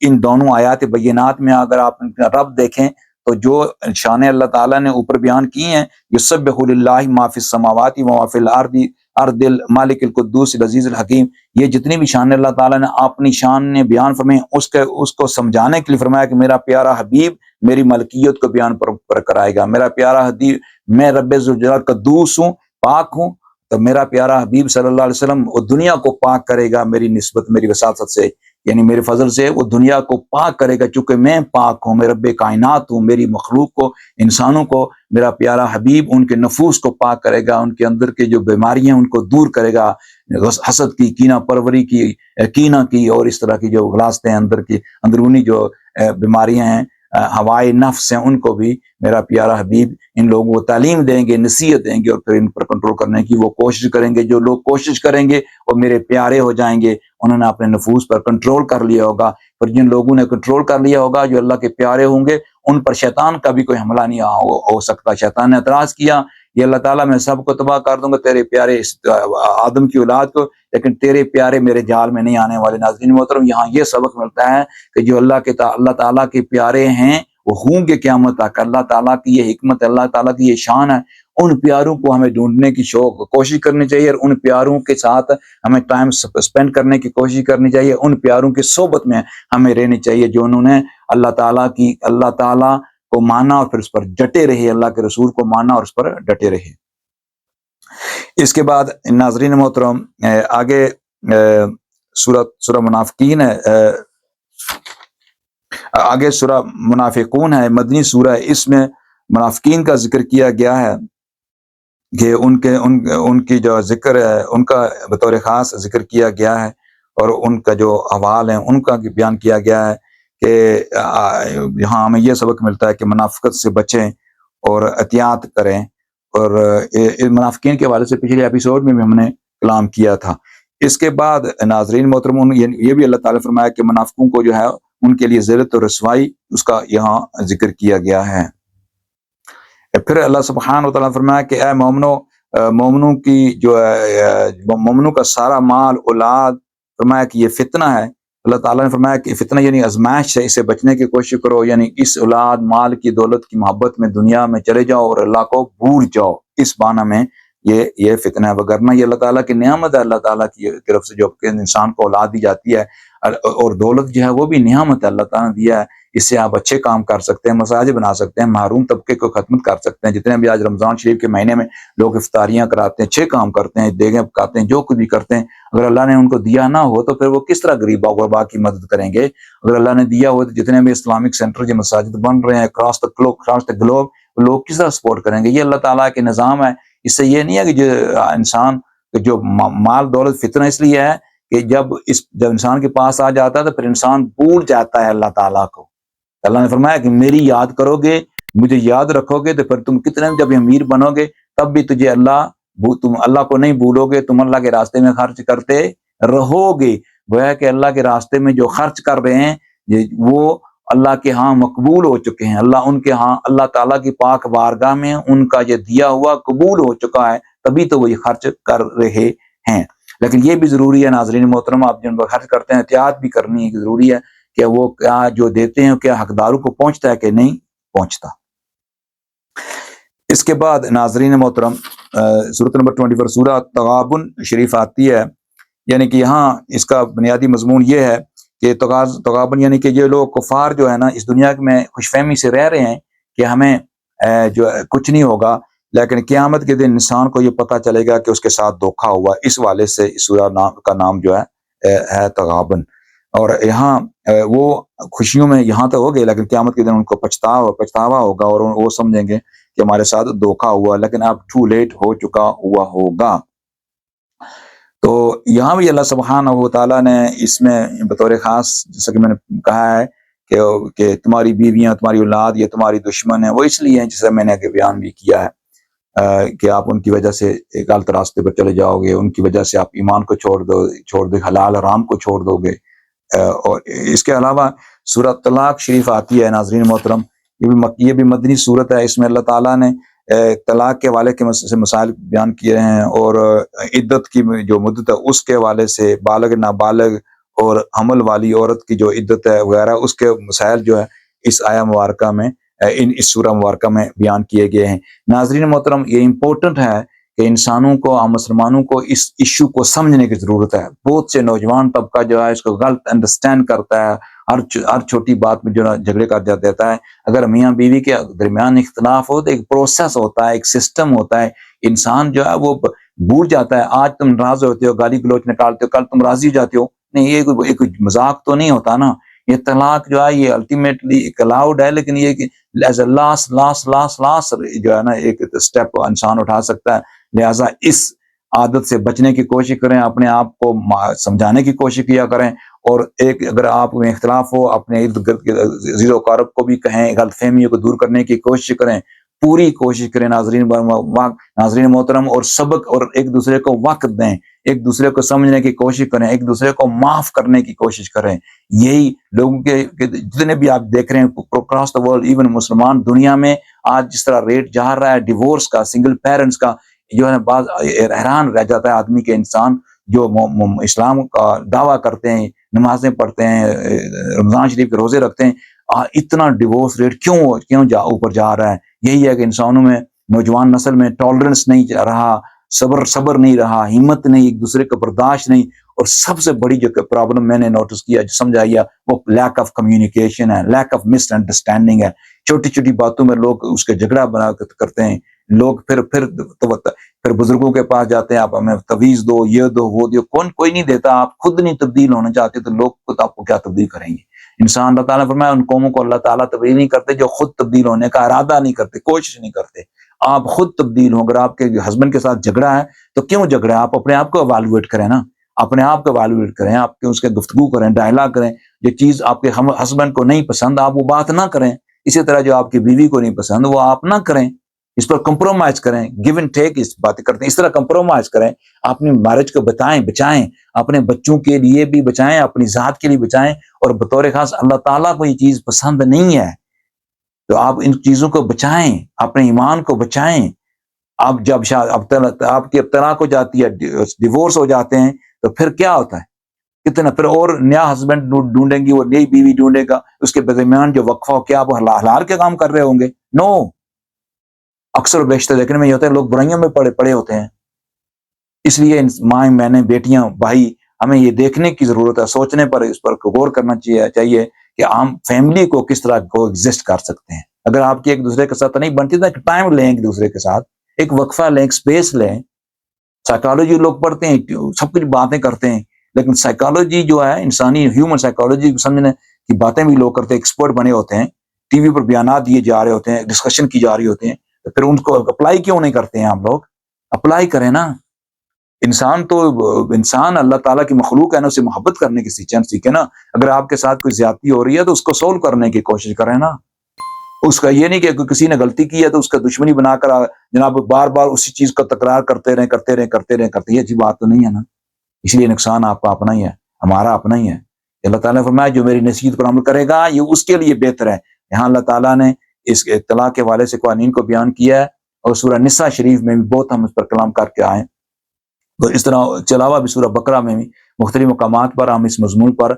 ان دونوں آیات بینات میں اگر آپ رب دیکھیں تو جو شان اللہ تعالیٰ نے اوپر بیان کی ہیں، یسبح للہ ما فی السماوات و ما فی الارض المالک القدوس العزیز الحکیم، یہ جتنی بھی شان اللہ تعالیٰ نے اپنی شان نے بیان فرمائے اس کو سمجھانے کے لیے فرمایا کہ میرا پیارا حبیب میری ملکیت کو بیان پر کرائے گا۔ میرا پیارا حبیب، میں رب ذوالجلال قدوس ہوں، پاک ہوں، تو میرا پیارا حبیب صلی اللہ علیہ وسلم وہ دنیا کو پاک کرے گا میری نسبت، میری وساطت سے، یعنی میرے فضل سے وہ دنیا کو پاک کرے گا، چونکہ میں پاک ہوں، میں رب کائنات ہوں، میری مخلوق کو، انسانوں کو میرا پیارا حبیب ان کے نفوس کو پاک کرے گا، ان کے اندر کے جو بیماریاں ان کو دور کرے گا، حسد کی، کینہ پروری کی، کینہ کی، اور اس طرح کی جو غلاستیں اندر کی اندرونی جو بیماریاں ہیں، ہوائے نفس ہیں، ان کو بھی میرا پیارا حبیب ان لوگوں کو تعلیم دیں گے، نصیحت دیں گے، اور پھر ان پر کنٹرول کرنے کی وہ کوشش کریں گے۔ جو لوگ کوشش کریں گے وہ میرے پیارے ہو جائیں گے، انہوں نے اپنے نفوس پر کنٹرول کر لیا ہوگا۔ پر جن لوگوں نے کنٹرول کر لیا ہوگا، جو اللہ کے پیارے ہوں گے، ان پر شیطان کا بھی کوئی حملہ نہیں ہو سکتا۔ شیطان نے اعتراض کیا، یہ اللہ تعالیٰ میں سب کو تباہ کر دوں گا، تیرے پیارے آدم کی اولاد کو، لیکن تیرے پیارے میرے جال میں نہیں آنے والے۔ ناظرین محترم، یہاں یہ سبق ملتا ہے کہ جو اللہ تعالیٰ کے پیارے ہیں وہ ہوں گے قیامت تک۔ اللہ تعالیٰ کی یہ حکمت، اللہ تعالیٰ کی یہ شان ہے، ان پیاروں کو ہمیں ڈھونڈنے کی کوشش کرنی چاہیے، اور ان پیاروں کے ساتھ ہمیں ٹائم سپینڈ کرنے کی کوشش کرنی چاہیے، ان پیاروں کی صحبت میں ہمیں رہنی چاہیے جو انہوں نے اللہ تعالیٰ کو مانا اور پھر اس پر ڈٹے رہے، اللہ کے رسول کو مانا اور اس پر ڈٹے رہے۔ اس کے بعد ناظرین محترم آگے سورہ منافقین ہے، آگے سورہ منافقون ہے، مدنی سورہ ہے، اس میں منافقین کا ذکر کیا گیا ہے کہ ان کی جو ذکر ہے ان کا بطور خاص ذکر کیا گیا ہے، اور ان کا جو احوال ہیں ان کا بیان کیا گیا ہے کہ یہاں ہمیں یہ سبق ملتا ہے کہ منافقت سے بچیں اور احتیاط کریں۔ اور منافقین کے حوالے سے پچھلے ایپیسوڈ میں بھی ہم نے کلام کیا تھا۔ اس کے بعد ناظرین محترم، یہ بھی اللہ تعالیٰ نے فرمایا کہ منافقوں کو جو ہے ان کے لیے ذلت اور رسوائی اس کا یہاں ذکر کیا گیا ہے۔ پھر اللہ سبحانہ و تعالیٰ نے فرمایا کہ اے مومنوں کی جو مومنوں کا سارا مال اولاد، فرمایا کہ یہ فتنہ ہے۔ اللہ تعالیٰ نے فرمایا کہ فتنہ یعنی آزمائش ہے، اسے بچنے کی کوشش کرو، یعنی اس اولاد مال کی دولت کی محبت میں دنیا میں چلے جاؤ اور اللہ کو بھول جاؤ، اس معنی میں یہ فتنہ ہے، وگرنہ یہ اللہ تعالیٰ کی نعمت ہے، اللہ تعالیٰ کی طرف سے جو انسان کو اولاد دی جاتی ہے، اور دولت جو ہے وہ بھی نعمت ہے، اللہ تعالیٰ نے دیا ہے، اس سے آپ اچھے کام کر سکتے ہیں، مساجد بنا سکتے ہیں، محروم طبقے کو ختم کر سکتے ہیں۔ جتنے بھی آج رمضان شریف کے مہینے میں لوگ افطاریاں کراتے ہیں، اچھے کام کرتے ہیں، دیگیں پکاتے ہیں، جو کچھ بھی کرتے ہیں، اگر اللہ نے ان کو دیا نہ ہو تو پھر وہ کس طرح غریب غربا کی مدد کریں گے؟ اگر اللہ نے دیا ہو تو جتنے بھی اسلامک سینٹر جو مساجد بن رہے ہیں اکراس دا گلوب، لوگ کس طرح سپورٹ کریں گے؟ یہ اللہ تعالیٰ کے نظام ہے۔ اس سے یہ نہیں ہے کہ جو انسان جو مال دولت فتنہ اس لیے ہے کہ جب انسان کے پاس آ جاتا ہے تو پھر انسان بھول جاتا ہے اللہ تعالیٰ کو۔ اللہ نے فرمایا کہ میری یاد کرو گے، مجھے یاد رکھو گے، تو پھر تم کتنے جب امیر بنو گے تب بھی تم اللہ کو نہیں بھولو گے، تم اللہ کے راستے میں خرچ کرتے رہو گے۔ گویا کہ اللہ کے راستے میں جو خرچ کر رہے ہیں وہ اللہ کے ہاں مقبول ہو چکے ہیں، ان کے ہاں اللہ تعالیٰ کی پاک بارگاہ میں ان کا یہ دیا ہوا قبول ہو چکا ہے، تبھی تو وہ یہ خرچ کر رہے ہیں۔ لیکن یہ بھی ضروری ہے ناظرین محترم، آپ جن پر خرچ کرتے ہیں احتیاط بھی کرنی ضروری ہے کہ وہ کیا جو دیتے ہیں کیا حقداروں کو پہنچتا ہے کہ نہیں پہنچتا۔ اس کے بعد ناظرین محترم سورۃ نمبر 24 سورہ تغابن شریف آتی ہے، یعنی کہ یہاں اس کا بنیادی مضمون یہ ہے کہ تغابن یعنی کہ یہ لوگ کفار جو ہے نا اس دنیا میں خوش فہمی سے رہ رہے ہیں کہ ہمیں جو کچھ نہیں ہوگا، لیکن قیامت کے دن انسان کو یہ پتہ چلے گا کہ اس کے ساتھ دھوکہ ہوا۔ اس والے سے اس سورہ کا نام جو ہے تغابن۔ اور یہاں وہ خوشیوں میں یہاں تو ہو گئے، لیکن قیامت کے دن ان کو پچھتاوا ہوگا اور وہ سمجھیں گے کہ ہمارے ساتھ دھوکہ ہوا، لیکن اب ٹو لیٹ ہو چکا ہوا ہوگا۔ تو یہاں بھی اللہ سبحانہ و تعالیٰ نے اس میں بطور خاص جیسا کہ میں نے کہا ہے کہ تمہاری بیویاں تمہاری اولاد یہ تمہاری دشمن ہیں، وہ اس لیے ہیں جیسے میں نے آگے بیان بھی کیا ہے کہ آپ ان کی وجہ سے ایک غلط راستے پر چلے جاؤ گے، ان کی وجہ سے آپ ایمان کو چھوڑ دو حلال حرام کو چھوڑ دو گے۔ اور اس کے علاوہ سورہ طلاق شریف آتی ہے ناظرین محترم، یہ بھی مدنی صورت ہے۔ اس میں اللہ تعالیٰ نے طلاق کے حوالے کے مسائل بیان کیے ہیں، اور عدت کی جو مدت ہے اس کے حوالے سے، بالغ نابالغ اور حمل والی عورت کی جو عدت ہے وغیرہ اس کے مسائل جو ہے اس آیہ مبارکہ میں اس سورہ مبارکہ میں بیان کیے گئے ہیں۔ ناظرین محترم یہ امپورٹنٹ ہے کہ انسانوں کو عام مسلمانوں کو اس ایشو کو سمجھنے کی ضرورت ہے۔ بہت سے نوجوان طبقہ جو ہے اس کو غلط انڈرسٹینڈ کرتا ہے، ہر چھوٹی بات میں جو جھگڑے کر دیتا ہے۔ اگر میاں بیوی کے درمیان اختلاف ہو تو ایک پروسیس ہوتا ہے، ایک سسٹم ہوتا ہے، انسان جو ہے وہ بھول جاتا ہے۔ آج تم ناراض ہوتے ہو، گالی گلوچ نکالتے ہو، کل تم راضی ہو جاتے ہو، نہیں یہ ایک مذاق تو نہیں ہوتا نا۔ یہ طلاق جو ہے یہ الٹیمیٹلی ایک الاؤڈ ہے، لیکن یہ ایز اے لاسٹ جو ہے نا ایک اسٹیپ انسان اٹھا سکتا ہے۔ لہٰذا اس عادت سے بچنے کی کوشش کریں، اپنے آپ کو سمجھانے کی کوشش کیا کریں، اور ایک اگر آپ میں اختلاف ہو اپنے ارد گرد کے عزیز و اقارب کو بھی کہیں، غلط فہمیوں کو دور کرنے کی کوشش کریں، پوری کوشش کریں ناظرین محترم، اور سبق اور ایک دوسرے کو وقت دیں، ایک دوسرے کو سمجھنے کی کوشش کریں، ایک دوسرے کو معاف کرنے کی کوشش کریں۔ یہی لوگوں کے جتنے بھی آپ دیکھ رہے ہیں اکراس دا ورلڈ، ایون مسلمان دنیا میں آج جس طرح ریٹ جا رہا ہے ڈیورس کا، سنگل پیرنٹس کا، جو ہے بعض حیران رہ جاتا ہے آدمی کے، انسان جو اسلام کا دعویٰ کرتے ہیں، نمازیں پڑھتے ہیں، رمضان شریف کے روزے رکھتے ہیں، اتنا ڈیورس ریٹ کیوں اوپر جا رہا ہے؟ یہی ہے کہ انسانوں میں، نوجوان نسل میں ٹالرنس نہیں رہا، صبر نہیں رہا، ہمت نہیں، ایک دوسرے کا برداشت نہیں، اور سب سے بڑی جو پرابلم میں نے نوٹس کیا، جو سمجھائی ہے، وہ لیک آف کمیونیکیشن ہے، لیک آف مس انڈرسٹینڈنگ ہے۔ چھوٹی چھوٹی باتوں میں لوگ اس کے جھگڑا بنا کرتے ہیں، لوگ پھر بزرگوں کے پاس جاتے ہیں، آپ ہمیں تویز دو، یہ دو، وہ دو، کوئی نہیں دیتا۔ آپ خود نہیں تبدیل ہونا چاہتے تو لوگ خود آپ کو کیا تبدیل کریں گے؟ انسان، اللہ تعالیٰ نے فرمایا ان قوموں کو اللہ تعالیٰ تبدیل نہیں کرتے جو خود تبدیل ہونے کا ارادہ نہیں کرتے، کوشش نہیں کرتے۔ آپ خود تبدیل ہوں۔ اگر آپ کے ہسبینڈ کے ساتھ جھگڑا ہے تو کیوں جھگڑا ہے؟ آپ اپنے آپ کو ایوالویٹ کریں نا، اپنے آپ کو ایوالویٹ کریں، آپ کے اس کے گفتگو کریں، ڈائلاگ کریں۔ یہ چیز آپ کے ہسبینڈ کو نہیں پسند، آپ وہ بات نہ کریں۔ اسی طرح جو آپ کی بیوی کو نہیں پسند وہ آپ نہ کریں، اس پر کمپرومائز کریں، گیو اینڈ ٹیک اس باتیں کرتے ہیں، اس طرح کمپرومائز کریں، اپنی میرج کو بچائیں، اپنے بچوں کے لیے بھی بچائیں، اپنی ذات کے لیے بچائیں، اور بطور خاص اللہ تعالیٰ کو یہ چیز پسند نہیں ہے، تو آپ ان چیزوں کو بچائیں، اپنے ایمان کو بچائیں۔ اب جب آپ کی طلاق ہو جاتی ہے، ڈیورس ہو جاتے ہیں، تو پھر کیا ہوتا ہے؟ کتنا پھر اور نیا ہسبینڈ ڈھونڈیں گی، اور نئی بیوی ڈھونڈے گا، اس کے درمیان جو وقفہ ہو، کیا آپ حلال کے کام کر رہے ہوں گے؟ نو۔ اکثر و بیشتر دیکھنے میں یہ ہوتا ہے لوگ برائیوں میں پڑے ہوتے ہیں۔ اس لیے مائیں، بہنیں، بیٹیاں، بھائی، ہمیں یہ دیکھنے کی ضرورت ہے، سوچنے پر، اس پر غور کرنا چاہیے کہ ہم فیملی کو کس طرح کو ایگزسٹ کر سکتے ہیں۔ اگر آپ کی ایک دوسرے کے ساتھ نہیں بنتی تو ایک ٹائم لیں، ایک دوسرے کے ساتھ ایک وقفہ لیں، ایک سپیس لیں۔ سائیکالوجی لوگ پڑھتے ہیں، سب کچھ باتیں کرتے ہیں، لیکن سائیکالوجی جو ہے انسانی ہیومن سائیکالوجی سمجھنے کی باتیں بھی لوگ کرتے ہیں، ایکسپرٹ بنے ہوتے ہیں، ٹی وی پر بیانات دیے جا رہے ہوتے ہیں، ڈسکشن کی جا رہی ہوتے ہیں، تو پھر ان کو اپلائی کیوں نہیں کرتے ہیں؟ ہم لوگ اپلائی کریں نا۔ انسان اللہ تعالیٰ کی مخلوق ہے نا، اسے محبت کرنے کی سیکھے نا۔ اگر آپ کے ساتھ کوئی زیادتی ہو رہی ہے تو اس کو سولو کرنے کی کوشش کریں نا۔ اس کا یہ نہیں کہ کسی نے غلطی کی ہے تو اس کا دشمنی بنا کر جناب بار بار اسی چیز کا تکرار کرتے رہیں، یہ اچھی بات تو نہیں ہے نا۔ اس لیے نقصان آپ کا اپنا ہی ہے، ہمارا اپنا ہی ہے۔ اللہ تعالیٰ نے فرمایا جو میری نصیحت پر عمل کرے گا یہ اس کے لیے بہتر ہے۔ یہاں اللہ تعالیٰ نے اس طلاق کے حوالے سے قوانین کو بیان کیا ہے، اور سورہ نساء شریف میں بھی بہت ہم اس پر کلام کر کے آئے، تو اس طرح کے علاوہ بھی سورہ بقرہ میں بھی مختلف مقامات پر ہم اس مضمون پر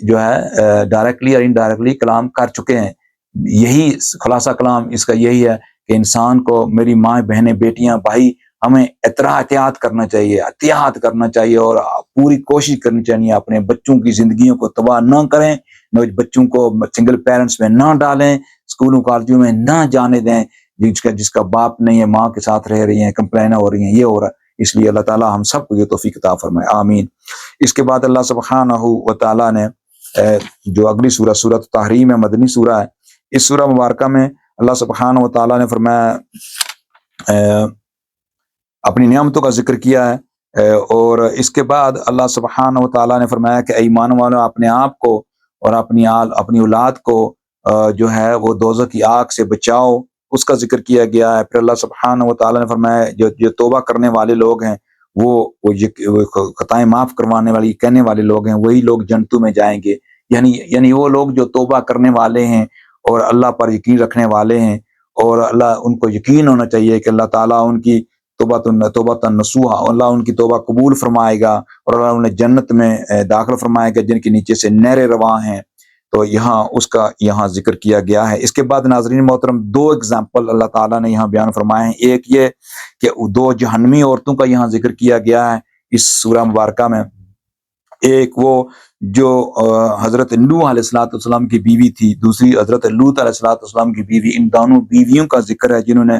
جو ہے ڈائریکٹلی اور انڈائریکٹلی کلام کر چکے ہیں۔ یہی خلاصہ کلام اس کا یہی ہے کہ انسان کو، میری ماں بہنیں بیٹیاں بھائی، ہمیں احتیاط کرنا چاہیے اور پوری کوشش کرنی چاہیے اپنے بچوں کی زندگیوں کو تباہ نہ کریں، بچوں کو سنگل پیرنٹس میں نہ ڈالیں، اسکولوں کالجوں میں نہ جانے دیں، جس کا باپ نہیں ہے، ماں کے ساتھ رہ رہی ہیں، کمپلین ہو رہی ہیں، یہ ہو رہا ہے۔ اس لیے اللہ تعالیٰ ہم سب کو یہ توفیق عطا فرمائے، آمین۔ اس کے بعد اللہ سبحانہ و تعالیٰ نے جو اگلی سورۃ تحریم ہے، مدنی سورہ ہے، اس سورہ مبارکہ میں اللہ سبحانہ و تعالیٰ نے فرمایا اپنی نعمتوں کا ذکر کیا ہے، اور اس کے بعد اللہ سبحانہ و تعالیٰ نے فرمایا کہ اے ایمان والو، اپنے آپ کو اور اپنی اولاد کو جو ہے وہ دوزخ کی آگ سے بچاؤ، اس کا ذکر کیا گیا ہے۔ پھر اللہ سبحانہ و تعالیٰ نے فرمایا جو توبہ کرنے والے لوگ ہیں، وہ خطائیں معاف کروانے والی کہنے والے لوگ ہیں، وہی لوگ جنتوں میں جائیں گے۔ یعنی وہ لوگ جو توبہ کرنے والے ہیں اور اللہ پر یقین رکھنے والے ہیں، اور اللہ ان کو یقین ہونا چاہیے کہ اللہ تعالیٰ ان کی توبہ نصوحا، اللہ ان کی توبہ قبول فرمائے گا، اور اللہ انہیں جنت میں داخل فرمائے گا جن کے نیچے سے نہریں رواں ہیں۔ تو اس کا یہاں ذکر کیا گیا ہے۔ اس کے بعد ناظرین محترم، دو اگزامپل اللہ تعالیٰ نے یہاں بیان فرمائے ہیں۔ ایک یہ کہ دو جہنمی عورتوں کا یہاں ذکر کیا گیا ہے اس سورہ مبارکہ میں۔ ایک وہ جو حضرت نوح علیہ السلام کی بیوی تھی، دوسری حضرت لوط علیہ السلام کی بیوی۔ ان دونوں بیویوں کا ذکر ہے جنہوں نے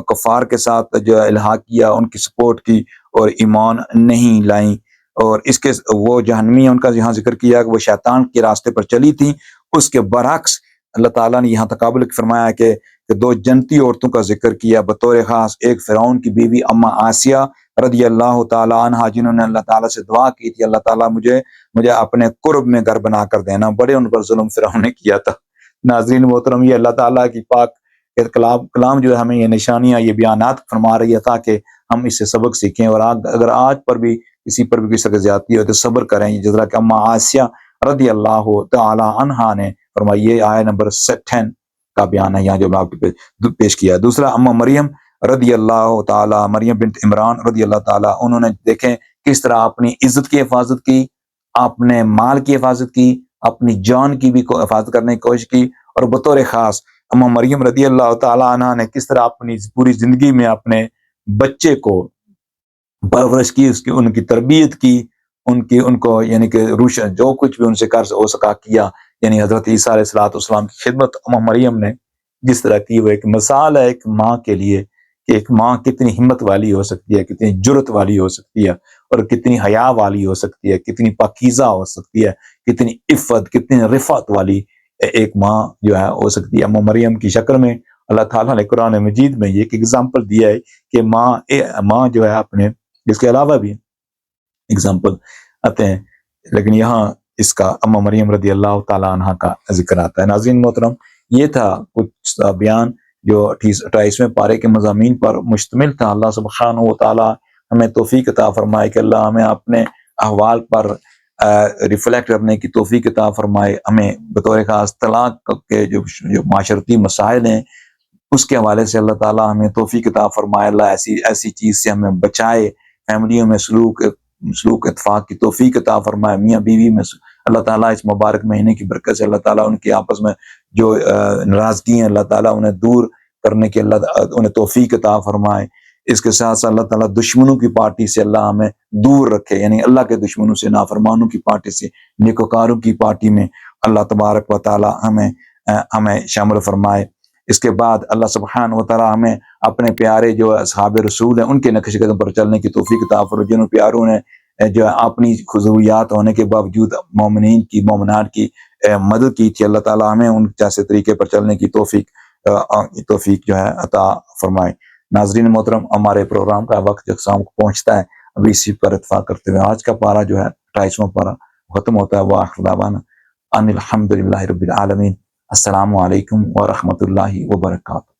کفار کے ساتھ جو الحاق کیا، ان کی سپورٹ کی اور ایمان نہیں لائیں، اور اس کے وہ جہنمی، ان کا یہاں ذکر کیا کہ وہ شیطان کے راستے پر چلی تھیں۔ اس کے برعکس اللہ تعالیٰ نے یہاں تقابل فرمایا کہ دو جنتی عورتوں کا ذکر کیا بطور خاص، ایک فرعون کی بیوی اما آسیہ رضی اللہ تعالیٰ عنہا، جنہوں نے اللہ تعالیٰ سے دعا کی تھی، اللہ تعالیٰ مجھے اپنے قرب میں گھر بنا کر دینا۔ بڑے ان پر ظلم فرعون نے کیا تھا۔ ناظرین محترم، یہ اللہ تعالیٰ کی پاک کلام جو ہے ہمیں یہ نشانیاں، یہ بیانات فرما رہی ہے تاکہ ہم اس سے سبق سیکھیں، اور اگر آج پر بھی کسی پر بھی کسی زیادتی ہو تو صبر کریں، جس طرح کہ اما آسیہ رضی اللہ تعالی عنہا نے فرمایا۔ یہ آیت نمبر 10 کا بیان ہے یہاں جو میں آپ کو پیش کیا۔ دوسرا اما مریم رضی اللہ تعالی، مریم بنت عمران رضی اللہ تعالی، انہوں نے دیکھیں کس طرح اپنی عزت کی حفاظت کی، اپنے مال کی حفاظت کی، اپنی جان کی بھی حفاظت کرنے کی کوشش کی، اور بطور خاص اما مریم رضی اللہ تعالی عنہ نے کس طرح اپنی پوری زندگی میں اپنے بچے کو پرورش کی، ان کی تربیت کی، ان کو یعنی کہ روشن جو کچھ بھی ان سے کر ہو سکا کیا۔ یعنی حضرت عیسیٰ علیہ السلام کی خدمت اما مریم نے جس طرح کی، وہ ایک مثال ہے ایک ماں کے لیے کہ ایک ماں کتنی ہمت والی ہو سکتی ہے، کتنی جرت والی ہو سکتی ہے، اور کتنی حیا والی ہو سکتی ہے، کتنی پاکیزہ ہو سکتی ہے، کتنی عفت، کتنی رفعت والی ایک ماں جو ہے ہو سکتی ہے۔ اما مریم کی شکل میں اللہ تعالیٰ نے قرآن مجید میں یہ ایک اگزامپل دیا ہے کہ ماں جو ہے اپنے، اس کے علاوہ بھی اگزامپل آتے ہیں، لیکن یہاں اس کا اما مریم رضی اللہ تعالیٰ عنہ کا ذکر آتا ہے۔ ناظرین محترم، یہ تھا کچھ بیان جو 28ویں پارے کے مضامین پر مشتمل تھا۔ اللہ سبحانہ و تعالیٰ ہمیں توفیق عطا فرمائے کہ اللہ ہمیں اپنے احوال پر ریفلیکٹ کرنے کی توفیق عطا فرمائے، ہمیں بطور خاص طلاق کے جو معاشرتی مسائل ہیں اس کے حوالے سے اللہ تعالیٰ ہمیں توفیق عطا فرمائے، اللہ ایسی چیز سے ہمیں بچائے، فیملیوں میں سلوک اتفاق کی توفیق عطا فرمائے، میاں بیوی میں اللہ تعالیٰ اس مبارک مہینے کی برکت سے اللہ تعالیٰ ان کی آپس میں جو ناراضگی ہیں اللہ تعالیٰ انہیں دور کرنے کی انہیں توفیق عطا فرمائے۔ اس کے ساتھ ساتھ اللہ تعالیٰ دشمنوں کی پارٹی سے اللہ ہمیں دور رکھے، یعنی اللہ کے دشمنوں سے، نافرمانوں کی پارٹی سے، نیکوکاروں کی پارٹی میں اللہ تبارک و تعالیٰ ہمیں شامل فرمائے۔ اس کے بعد اللہ سبحانہ و تعالیٰ ہمیں اپنے پیارے جو اصحاب رسول ہیں ان کے نقش قدم پر چلنے کی توفیق عطا فرمائے، جن پیاروں نے جو اپنی ضروریات ہونے کے باوجود مومنین کی، مومنات کی مدد کی تھی، اللہ تعالیٰ ہمیں ان جیسے طریقے پر چلنے کی توفیق جو ہے عطا فرمائے۔ ناظرین محترم، ہمارے پروگرام کا وقت یکساں پہنچتا ہے، ابھی اسی پر اتفاق کرتے ہوئے آج کا پارہ جو ہے 28واں پارہ ختم ہوتا ہے۔ وآخر دعوانا ان الحمد للہ رب العالمین۔ السلام علیکم ورحمۃ اللہ وبرکاتہ۔